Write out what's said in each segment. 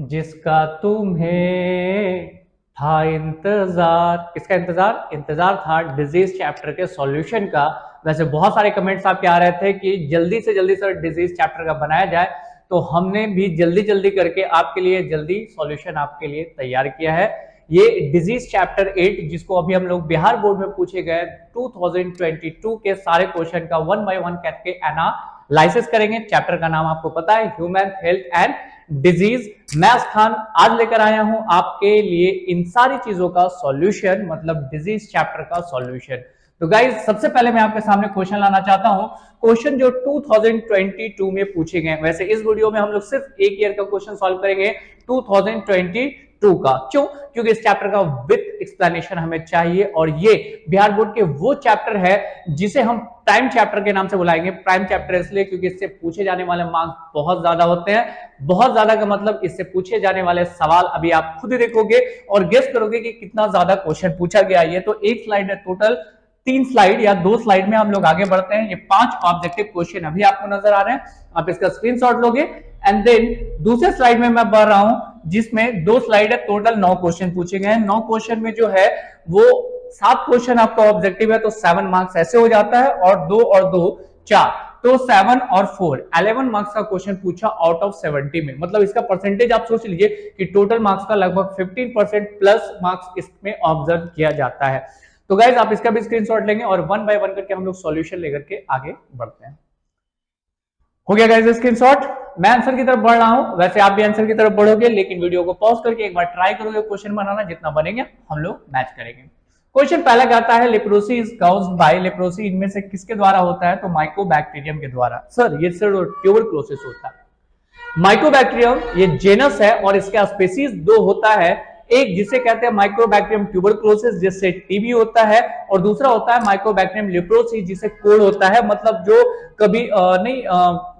जिसका तुम्हें था इंतजार। किसका इंतजार? इंतजार था डिजीज चैप्टर के सॉल्यूशन का। वैसे बहुत सारे कमेंट्स आपके आ रहे थे कि जल्दी से जल्दी सर डिजीज चैप्टर का बनाया जाए, तो हमने भी जल्दी जल्दी करके आपके लिए जल्दी सॉल्यूशन आपके लिए तैयार किया है। ये डिजीज चैप्टर 8 जिसको अभी हम लोग बिहार बोर्ड में पूछे गए 2022 के सारे क्वेश्चन का 1 बाय 1 करके एनालाइसिस करेंगे। चैप्टर का नाम आपको पता है, ह्यूमन हेल्थ एंड डिजीज। मैं खान आज लेकर आया हूं आपके लिए इन सारी चीजों का सॉल्यूशन, मतलब डिजीज चैप्टर का सॉल्यूशन। तो गाइज सबसे पहले मैं आपके सामने क्वेश्चन लाना चाहता हूं, क्वेश्चन जो 2022 में पूछे गए। वैसे इस वीडियो में हम लोग सिर्फ एक ईयर का क्वेश्चन सॉल्व करेंगे 2022 का। क्यों? क्योंकि इस चैप्टर का विथ एक्सप्लेनेशन हमें चाहिए, और ये बिहार बोर्ड के वो चैप्टर है जिसे हम प्राइम चैप्टर के नाम से बुलाएंगे। प्राइम चैप्टर इसलिए क्योंकि इससे पूछे जाने वाले मार्क्स बहुत ज्यादा होते हैं। बहुत ज्यादा का मतलब इससे पूछे जाने वाले सवाल अभी आप खुद ही देखोगे और गेस करोगे कि कितना ज्यादा क्वेश्चन पूछा गया। ये तो एक स्लाइड है, टोटल 3 स्लाइड या 2 स्लाइड में हम लोग आगे बढ़ते हैं। ये 5 ऑब्जेक्टिव क्वेश्चन अभी आपको नजर आ रहे हैं, आप इसका स्क्रीनशॉट लोगे एंड देन दूसरे स्लाइड में मैं बढ़ रहा हूं जिसमें 2 स्लाइड है, टोटल 9 क्वेश्चन पूछे गए हैं। 9 क्वेश्चन में जो है वो 7 क्वेश्चन आपका ऑब्जेक्टिव है, तो 7 मार्क्स ऐसे हो जाता है, और 2 और 2 4, तो 7 और 4 11 मार्क्स का क्वेश्चन पूछा आउट ऑफ 70 में। मतलब इसका परसेंटेज आप सोच लीजिए कि टोटल मार्क्स का लगभग 15% प्लस मार्क्स इसमें ऑब्जर्व किया जाता है। तो गाइज आप इसका भी स्क्रीनशॉट लेंगे और 1 बाय 1 करके हम लोग सॉल्यूशन लेकर के आगे बढ़ते हैं। हो गया गाइज स्क्रीनशॉट? मैं आंसर की तरफ बढ़ रहा हूं, वैसे आप भी आंसर की तरफ बढ़ोगे, लेकिन वीडियो को पॉज करके एक बार ट्राई करोगे क्वेश्चन बनाना, जितना बनेंगे हम लोग मैच करेंगे। क्वेश्चन पहला कहता है leprosy is caused bye, leprosy इनमें से किसके द्वारा होता है? तो माइकोबैक्टीरियम के द्वारा। सर ये सर ट्यूबरक्लोसिस होता है। माइकोबैक्टीरियम ये जेनस है और इसका स्पीसीज 2 होता है, एक जिसे कहते हैं माइकोबैक्टीरियम ट्यूबरक्लोसिस जिससे टीबी होता है, और दूसरा होता है माइकोबैक्टीरियम लेप्रोसी जिसे कोढ़ होता है। मतलब जो कभी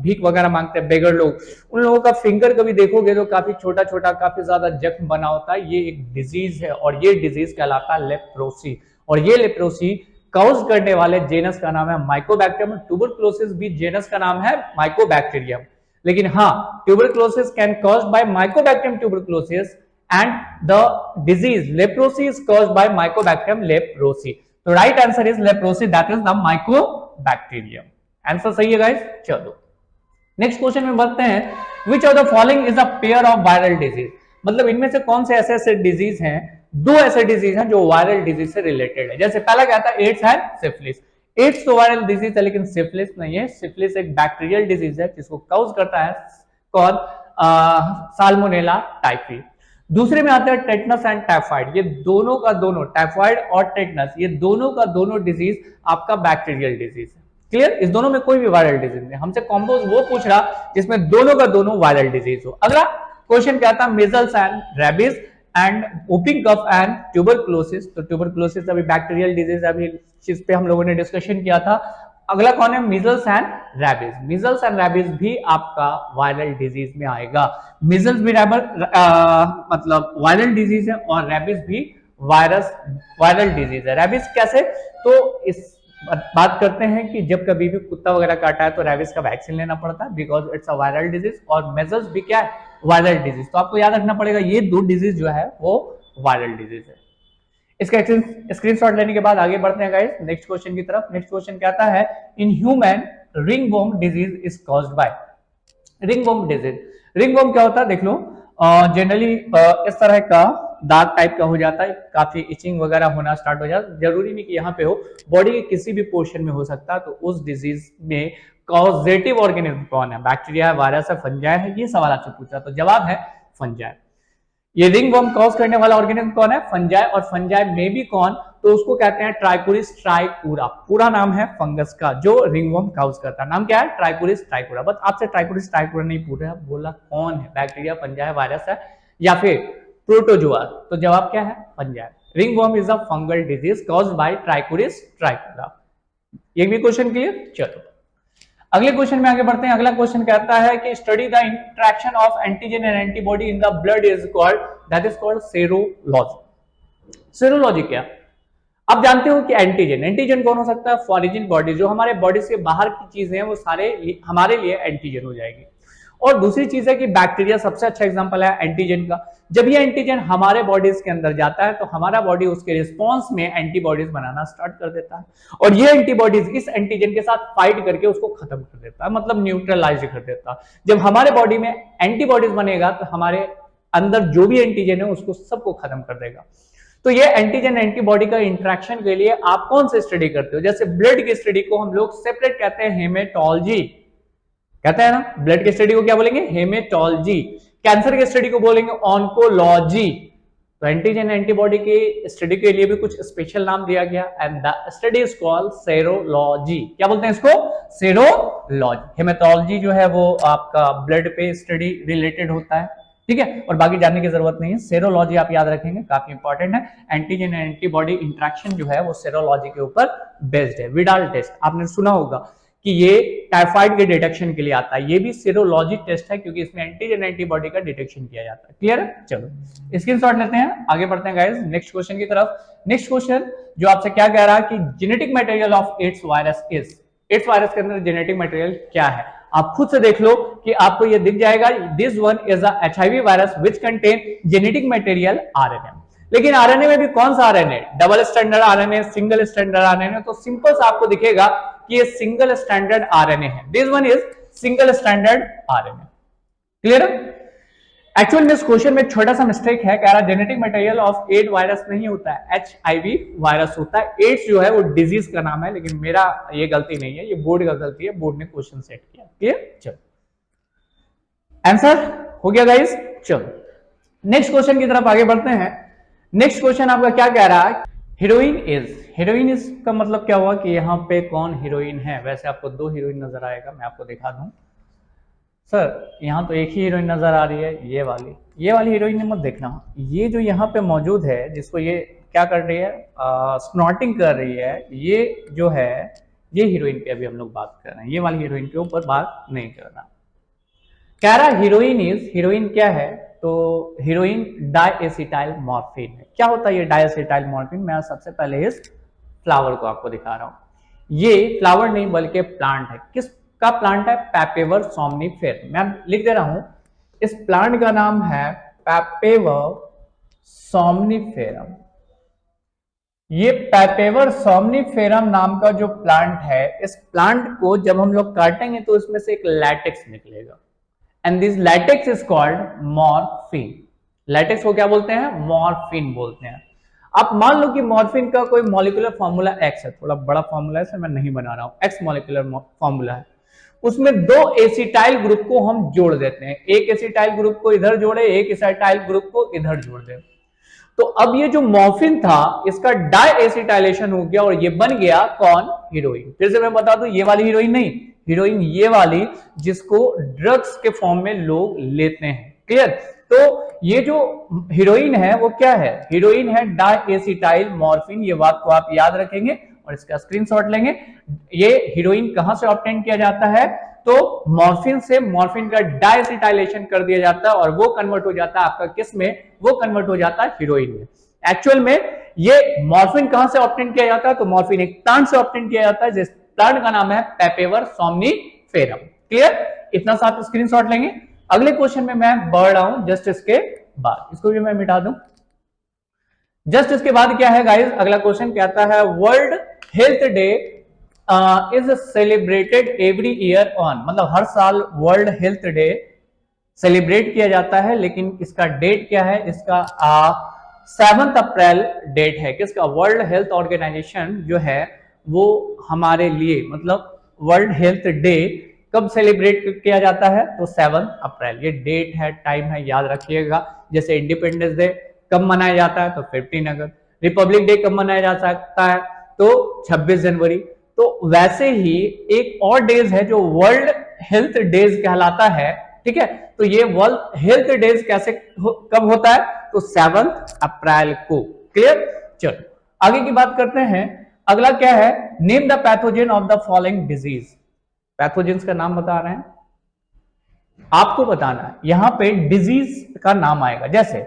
भीख वगैरह मांगते हैं बेगर लोग, उन लोगों का फिंगर कभी देखोगे तो काफी छोटा छोटा काफी ज्यादा जख्म बना होता है। ये एक डिजीज है और ये डिजीज कहलाता है लेप्रोसी, और ये लेप्रोसी काउज करने वाले जेनस का नाम है माइकोबैक्टीरियम। ट्यूबरक्लोसिस भी जेनस का नाम है माइकोबैक्टीरियम, लेकिन हाँ tuberculosis can caused by Mycobacterium tuberculosis and the disease leprosy is caused by mycobacterium leprosi. तो right answer is leprosy, that is the Mycobacterium. Answer सही है गाइस। चलो नेक्स्ट क्वेश्चन में बढ़ते हैं। Which of the following is a pair of viral disease? मतलब इनमें से कौन से ऐसे ऐसे डिजीज हैं, 2 ऐसे डिजीज हैं जो वायरल डिजीज से रिलेटेड है। जैसे पहला क्या था, एड्स एंड सिफिलिस। एड्स तो वायरल डिजीज है लेकिन सिफिलिस नहीं है। सिफिलिस एक बैक्टीरियल डिजीज है जिसको काउज करता है कौन? Salmonella typhi. दूसरे में आते हैं टेटनस एंड टाइफाइड। ये दोनों का दोनों, टाइफाइड और टेटनस, ये दोनों का दोनों डिजीज आपका बैक्टीरियल डिजीज है। क्लियर? इस दोनों में कोई भी वायरल डिजीज नहीं। हमसे कॉम्पोज वो पूछ रहा जिसमें दोनों का दोनों वायरल डिजीज हो। अगला क्वेश्चन क्या था, measles and rabies and whooping cough and tuberculosis. तो ट्यूबरक्लोसिस अभी बैक्टीरियल डिजीज, अभी जिस पे हम लोगों ने डिस्कशन किया था। अगला कौन है, measles and rabies. Measles and rabies भी आपका वायरल डिजीज में आएगा। मिजल्स भी मतलब वायरल डिजीज है और रैबिज भी वायरल डिजीज है। रैबिज कैसे? तो इस बात करते हैं कि जब कभी भी कुत्ता वगैरह काटा है तो रैबिज का वैक्सीन लेना पड़ता है, because it's a viral disease. और मेजल्स भी क्या है, वायरल डिजीज। तो आपको याद रखना पड़ेगा ये 2 डिजीज जो है वो वायरल डिजीज है। इसका स्क्रीनशॉट लेने के बाद आगे बढ़ते हैं गाइस नेक्स्ट क्वेश्चन की तरफ। नेक्स्ट क्वेश्चन कहता है in human ringworm disease is caused by. Ringworm disease, ringworm क्या होता है देख लो। जनरली इस तरह का दाग टाइप का हो जाता है, काफी इचिंग वगैरह होना स्टार्ट हो जाता है। जरूरी नहीं कि यहाँ पे हो, बॉडी के किसी भी पोर्शन में हो सकता है। तो उस डिजीज में कॉजेटिव ऑर्गेनिज्म कौन है? बैक्टीरिया है, वायरस है, फंजाई है? ये सवाल आपसे पूछा, तो जवाब है फंजाई। ये रिंगवॉर्म कॉज करने वाला ऑर्गेनिज्म कौन है? फंजाई। और फंजाई में भी कौन? तो उसको कहते हैं ट्राइकोरिस ट्राइकूरा। पूरा नाम है फंगस का जो रिंगवॉर्म कॉज करता है। नाम क्या है? ट्राइकोरिस ट्राइकूरा। बस आपसे ट्राइकोरिस ट्राइकूरा नहीं पूछ रहा, बोला कौन है, बैक्टीरिया, फंजाई, वायरस है या फिर प्रोटोजोआ? तो जवाब क्या है? Fungi. Ringworm is a fungal disease caused by Trichuris trichiura. ये भी क्वेश्चन क्लियर? चलो अगले क्वेश्चन में आगे बढ़ते हैं। अगला क्वेश्चन कहता है कि study the interaction of antigen and antibody in the blood is called, that is called serology. Serology क्या? आप जानते हो कि एंटीजन, एंटीजन कौन हो सकता है? फॉरेन बॉडी, जो हमारे बॉडी से बाहर की चीजें हैं वो सारे हमारे लिए एंटीजन हो जाएगी। और दूसरी चीज है कि बैक्टीरिया सबसे अच्छा एग्जांपल है एंटीजन का। जब ये एंटीजन हमारे बॉडीज के अंदर जाता है तो हमारा बॉडी उसके रिस्पॉन्स में एंटीबॉडीज बनाना स्टार्ट कर देता है, और ये एंटीबॉडीज इस एंटीजन के साथ फाइट करके उसको खत्म कर देता है, मतलब न्यूट्रलाइज कर देता है। जब हमारे बॉडी में एंटीबॉडीज बनेगा तो हमारे अंदर जो भी एंटीजन है उसको सबको खत्म कर देगा। तो ये एंटीजन एंटीबॉडी का इंटरेक्शन के लिए आप कौन से स्टडी करते हो? जैसे ब्लड की स्टडी को हम लोग सेपरेट कहते हैं हेमेटोलॉजी, कहते हैं ना, ब्लड की स्टडी को क्या बोलेंगे? हेमेटोलॉजी। कैंसर की स्टडी को बोलेंगे ऑन्कोलॉजी। तो एंटीजन एंटीबॉडी की स्टडी के लिए भी कुछ स्पेशल नाम दिया गया, and the study is called serology. क्या बोलते हैं इसको? सेरोलॉजी। हेमेटोलॉजी जो है वो आपका ब्लड पे स्टडी रिलेटेड होता है, ठीक है, और बाकी जानने की जरूरत नहीं है। सेरोलॉजी आप याद रखेंगे, काफी इंपॉर्टेंट है। एंटीजन एंटीबॉडी इंटरेक्शन जो है वो सेरोलॉजी के ऊपर बेस्ड है। विडाल टेस्ट आपने सुना होगा कि ये टाइफाइड के डिटेक्शन के लिए आता है, ये भी सेरोलॉजी टेस्ट है क्योंकि इसमें एंटीजन एंटीबॉडी का डिटेक्शन किया जाता है। क्लियर है? चलो स्क्रीनशॉट लेते हैं, आगे बढ़ते हैं गाइस नेक्स्ट क्वेश्चन की तरफ। नेक्स्ट क्वेश्चन जो आपसे क्या कह रहा है कि genetic material of AIDS virus is, AIDS virus के अंदर जेनेटिक मटेरियल क्या है? आप खुद से देख लो कि आपको ये दिख जाएगा, this one is a HIV virus which contain genetic material RNA. लेकिन आरएनए में भी कौन सा RNA? Double standard RNA, single standard RNA. तो सिंपल सा आपको दिखेगा कि ये सिंगल स्टैंडर्ड आरएनए है, this one is single standard RNA. Clear है? एक्चुअल में इस क्वेश्चन में छोटा सा मिस्टेक है, कह रहा जेनेटिक मटेरियल ऑफ एड वायरस नहीं होता है, एचआईवी वायरस होता है। एड्स जो है वो डिजीज का नाम है, लेकिन मेरा ये गलती नहीं है, ये बोर्ड का गलती है, बोर्ड ने क्वेश्चन सेट किया। क्लियर? चलो आंसर हो गया गाइस। चलो नेक्स्ट क्वेश्चन की तरफ आगे बढ़ते हैं। नेक्स्ट क्वेश्चन आपका क्या कह रहा है? हीरोइन इज, हीरोइन इज का मतलब क्या हुआ कि यहाँ पे कौन हीरोइन है? वैसे आपको दो हीरोइन नजर आएगा, मैं आपको दिखा दूं। सर यहाँ तो एक ही हीरोइन नजर आ रही है, ये वाली हीरोइन मत देखना। ये जो यहाँ पे मौजूद है जिसको ये क्या कर रही है, स्नॉटिंग कर रही है, ये जो है ये हीरोइन पे अभी हम लोग बात कर रहे हैं, ये वाली हीरोइन के ऊपर बात नहीं करना। कह रहा हीरोइन इज, हीरोइन क्या है? तो हीरोइन डाइएसिटाइल मॉर्फिन है। क्या होता है ये डाइएसिटाइल मॉर्फिन? मैं सबसे पहले इस फ्लावर को आपको दिखा रहा हूं। ये फ्लावर नहीं बल्कि प्लांट है। किस का प्लांट है? पैपेवर सोमनिफेरम। मैं लिख दे रहा हूं, इस प्लांट का नाम है पैपेवर सोमनिफेरम। ये पैपेवर सोमनिफेरम नाम का जो प्लांट है, इस प्लांट को जब हम लोग काटेंगे तो इसमें से एक लैटेक्स निकलेगा, and this latex is called morphine. Latex को क्या बोलते हैं? मॉर्फिन बोलते हैं। आप मान लो कि मॉर्फिन का कोई मॉलिक्यूलर फॉर्मूला एक्स है, थोड़ा बड़ा फॉर्मूला है, मैं नहीं बना रहा हूं, एक्स मॉलिक्यूलर फॉर्मूला है। उसमें दो एसिटाइल ग्रुप को हम जोड़ देते हैं, एक एसिटाइल ग्रुप को इधर जोड़े, एक एसिटाइल ग्रुप को इधर जोड़ दे, तो अब ये जो मॉर्फिन था इसका डाइएसिटाइलेशन हो गया और ये बन गया कौन? हीरोइन। फिर से मैं बता दूं, ये वाली हीरोइन नहीं, हीरोइन ये वाली जिसको ड्रग्स के फॉर्म में लोग लेते हैं। क्लियर? तो ये जो हीरोइन है वो क्या है? हीरोइन है डाइएसिटाइल मॉर्फिन। ये बात को आप याद रखेंगे और इसका स्क्रीनशॉट लेंगे। ये हीरोइन कहां से ऑब्टेन किया जाता है? तो मॉर्फिन से। मॉर्फिन का डाइएसिटाइलेशन कर दिया जाता है और वो कन्वर्ट हो जाता है आपका किस में? वो कन्वर्ट हो जाता है हीरोइन में। एक्चुअल में ये मॉर्फिन कहां से ऑब्टेन किया जाता है? तो मॉर्फिन एक प्लांट से ऑब्टेन किया जाता है, जिस प्लांट का नाम है पैपेवर सोमनिफेरम। क्लियर? इतना सा आप स्क्रीनशॉट लेंगे। अगले क्वेश्चन में मैं बढ़ रहा हूं जस्ट इसके बाद, इसको भी मैं मिटा दूं। जस्ट इसके बाद क्या है गाइस? अगला क्वेश्चन कहता है world health day is celebrated every year on, मतलब हर साल वर्ल्ड हेल्थ डे सेलिब्रेट किया जाता है, लेकिन इसका डेट क्या है? इसका 7 अप्रैल डेट है। किसका? वर्ल्ड हेल्थ ऑर्गेनाइजेशन जो है वो हमारे लिए, मतलब वर्ल्ड हेल्थ डे कब सेलिब्रेट किया जाता है? तो 7 अप्रैल। ये डेट है, टाइम है, याद रखिएगा। जैसे इंडिपेंडेंस डे कब मनाया जाता है? तो 15 अगस्त। रिपब्लिक डे कब मनाया जा सकता है? तो 26 जनवरी। तो वैसे ही एक और डेज है जो वर्ल्ड हेल्थ डेज कहलाता है, ठीक है। तो ये वर्ल्ड हेल्थ डेज कैसे कब होता है? तो 7 अप्रैल को। क्लियर? चलो आगे की बात करते हैं। अगला क्या है? Name the pathogen of the following disease. Pathogens का नाम बता रहे हैं, आपको बताना है। यहां पे डिजीज का नाम आएगा। जैसे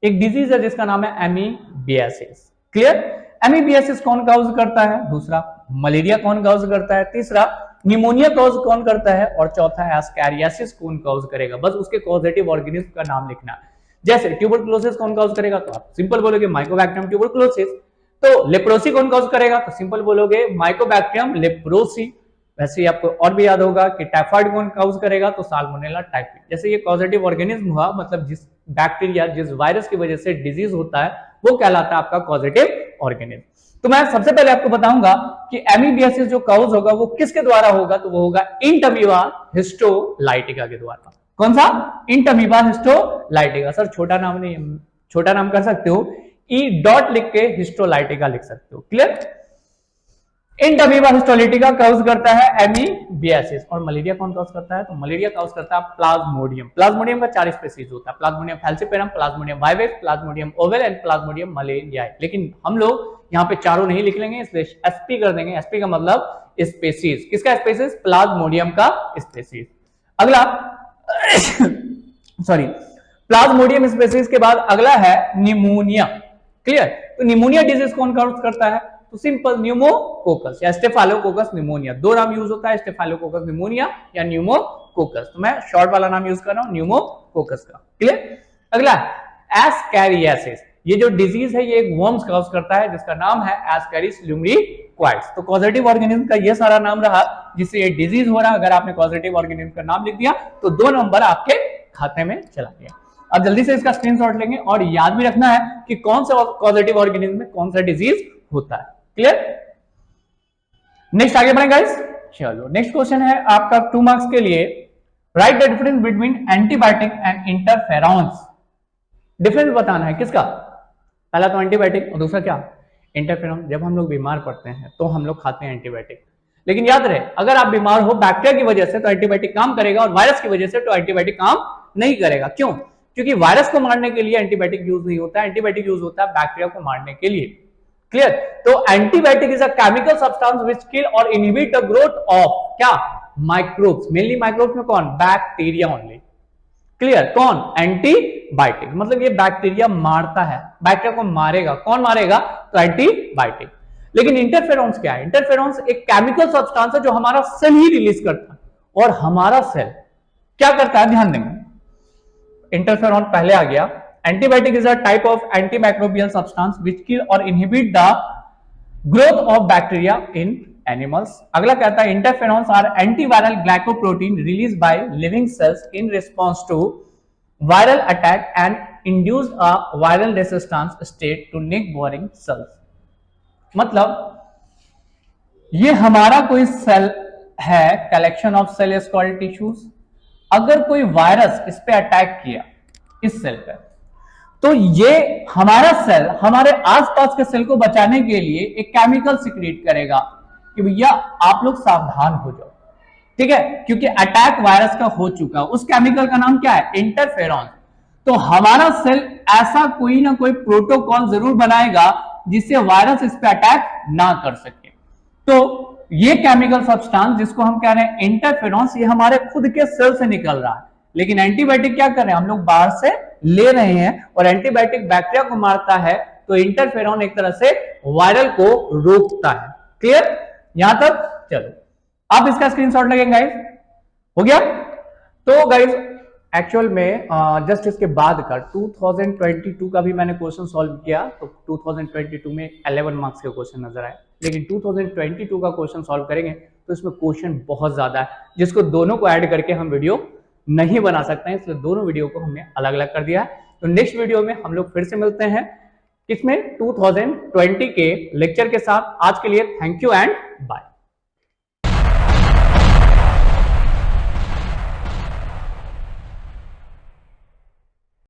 एक डिजीज है जिसका नाम है एमीबियासिस। क्लियर? एमीबियासिस कौन काउज करता है? दूसरा, मलेरिया कौन काउज करता है? तीसरा, निमोनिया कॉज कौन करता है, और चौथा एस्कैरियासिस कौन कॉज करेगा। बस उसके कॉजेटिव ऑर्गेनिज्म का नाम लिखना है। जैसे ट्यूबरकुलोसिस कौन कॉज करेगा, तो आप सिंपल बोलोगे माइकोबैक्टीरियम ट्यूबरकुलोसिस। तो लेप्रोसी कौन कॉज करेगा, तो सिंपल बोलोगे माइकोबैक्टीरियम लेप्रोसी। वैसे ही आपको और भी याद होगा कि टाइफाइड कौन कॉज करेगा, तो साल्मोनेला टाइफी। जैसे ये पॉजिटिव ऑर्गेनिज्म हुआ, मतलब जिस बैक्टीरिया जिस वायरस की वजह से डिजीज होता है वो कहलाता है आपका पॉजिटिव ऑर्गेनिज्म। तो मैं सबसे पहले आपको बताऊंगा कि एमीबियासिस जो कॉज होगा वो किसके द्वारा होगा, तो वो होगा इंटअमीबा हिस्टोलाइटिका के द्वारा। कौन सा, इंटअमीबा हिस्टोलाइटिका। सर छोटा नाम नहीं, छोटा नाम कर सकते हो, ई डॉट लिख के हिस्टोलाइटिका लिख सकते हो। क्लियर। इंटअमीबा हिस्टोलाइटिका कॉज करता है एमीबियासिस। और मलेरिया कौन कॉज करता है, तो मलेरिया कॉज करता है प्लाज्मोडियम। प्लाज्मोडियम का 4 स्पीशीज होता है, Plasmodium falciparum, Plasmodium vivax, Plasmodium ovale and Plasmodium malariae. लेकिन हम लोग यहाँ पे चारों नहीं लिख लेंगे, इसलिए एसपी कर देंगे। एसपी का मतलब स्पीशीज। किसका स्पीशीज, प्लाज्मोडियम का स्पीशीज। अगला सॉरी, प्लाज्मोडियम स्पीशीज के बाद अगला है निमोनिया। क्लियर। तो निमोनिया डिजीज कौन कॉज करता है, तो सिंपल न्यूमोकोकस या स्टेफाइलोकोकस निमोनिया। दो नाम यूज होता है, स्टेफाइलोकोकस निमोनिया या न्यूमोकोकस। तो मैं शॉर्ट वाला नाम यूज कर रहा हूं, न्यूमोकोकस का। क्लियर। अगला एस्कैरियासिस। ये जो डिजीज है ये एक वर्म्स कॉज करता है जिसका नाम है एस्कैरिस ल्यूमरिक्वाइड्स। तो पॉजिटिव ऑर्गेनिज्म का ये सारा नाम रहा जिससे ये डिजीज हो रहा है। अगर आपने पॉजिटिव ऑर्गेनिज्म का नाम लिख दिया तो 2 नंबर आपके खाते में चला गया। अब जल्दी से इसका स्क्रीनशॉट लेंगे और याद भी रखना है कि कौन सा पॉजिटिव ऑर्गेनिज्म में कौन सा डिजीज होता है। क्लियर। नेक्स्ट आगे बढ़ें गाइस। चलो नेक्स्ट क्वेश्चन है आपका 2 मार्क्स के लिए, right the difference between antibiotic and interferons. Difference बताना है किसका, पहला तो एंटीबायोटिक और दूसरा क्या, इंटरफेरॉन। जब हम लोग बीमार पड़ते हैं तो हम लोग खाते हैं एंटीबायोटिक, लेकिन याद रहे अगर आप बीमार हो बैक्टीरिया की वजह से तो एंटीबायोटिक काम करेगा और वायरस की वजह से तो एंटीबायोटिक काम नहीं करेगा। क्यों, क्योंकि वायरस को मारने के लिए एंटीबायोटिक यूज नहीं होता है, एंटीबायोटिक यूज होता है बैक्टीरिया को मारने के लिए। क्लियर। तो antibiotic is a chemical substance which kill और इनहिबिट द ग्रोथ ऑफ क्या, माइक्रोब्स। मेनली माइक्रोब्स में कौन, बैक्टीरिया ओनली। क्लियर। कौन, एंटीबायोटिक। मतलब ये बैक्टीरिया मारता है, बैक्टीरिया को मारेगा। कौन मारेगा, तो एंटीबायोटिक। लेकिन इंटरफेरॉन्स क्या है, इंटरफेरॉन्स एक केमिकल सब्सटेंस है जो हमारा सेल ही रिलीज करता है। और हमारा सेल क्या करता है, ध्यान देंगे, इंटरफेरॉन पहले आ गया। Antibiotic is a type of antimicrobial substance which kill और inhibit the growth of bacteria in animals. अगला कहता है interferons are antiviral glycoprotein release by living cells in response to viral attack and induce a viral resistance state to neighbouring cells. मतलब ये हमारा कोई cell है, collection of cell is called tissues. अगर कोई वायरस इस पे attack किया, इस सेल पे, तो ये हमारा सेल हमारे आसपास के सेल को बचाने के लिए एक केमिकल सिक्रीट करेगा कि भैया आप लोग सावधान हो जाओ। ठीक है, क्योंकि अटैक वायरस का हो चुका। उस केमिकल का नाम क्या है, इंटरफेरॉन। तो हमारा सेल ऐसा कोई ना कोई प्रोटोकॉल जरूर बनाएगा जिससे वायरस इस पे अटैक ना कर सके। तो ये केमिकल सब्सटेंस जिसको हम कह रहे हैं इंटरफेरॉन्स, ये हमारे खुद के सेल से निकल रहा है। लेकिन एंटीबायोटिक क्या कर रहे हैं, हम लोग बाहर से ले रहे हैं और एंटीबायोटिक बैक्टीरिया को मारता है, तो इंटरफेरॉन एक तरह से वायरल को रोकता है। क्लियर, यहां तक। चलो आप इसका स्क्रीनशॉट लगेंगे गाइस, हो गया। तो गाइस एक्चुअल में जस्ट इसके बाद का 2022 का भी मैंने क्वेश्चन सॉल्व किया, तो 2022 में 11 मार्क्स के क्वेश्चन नजर आए। लेकिन 2022 का क्वेश्चन सॉल्व करेंगे तो इसमें क्वेश्चन बहुत ज्यादा है, जिसको दोनों को ऐड करके हम वीडियो नहीं बना सकते हैं, इसलिए दोनों वीडियो को हमने अलग अलग कर दिया है। तो नेक्स्ट वीडियो में हम लोग फिर से मिलते हैं, इसमें 2020 के लेक्चर के साथ। आज के लिए थैंक यू एंड बाय।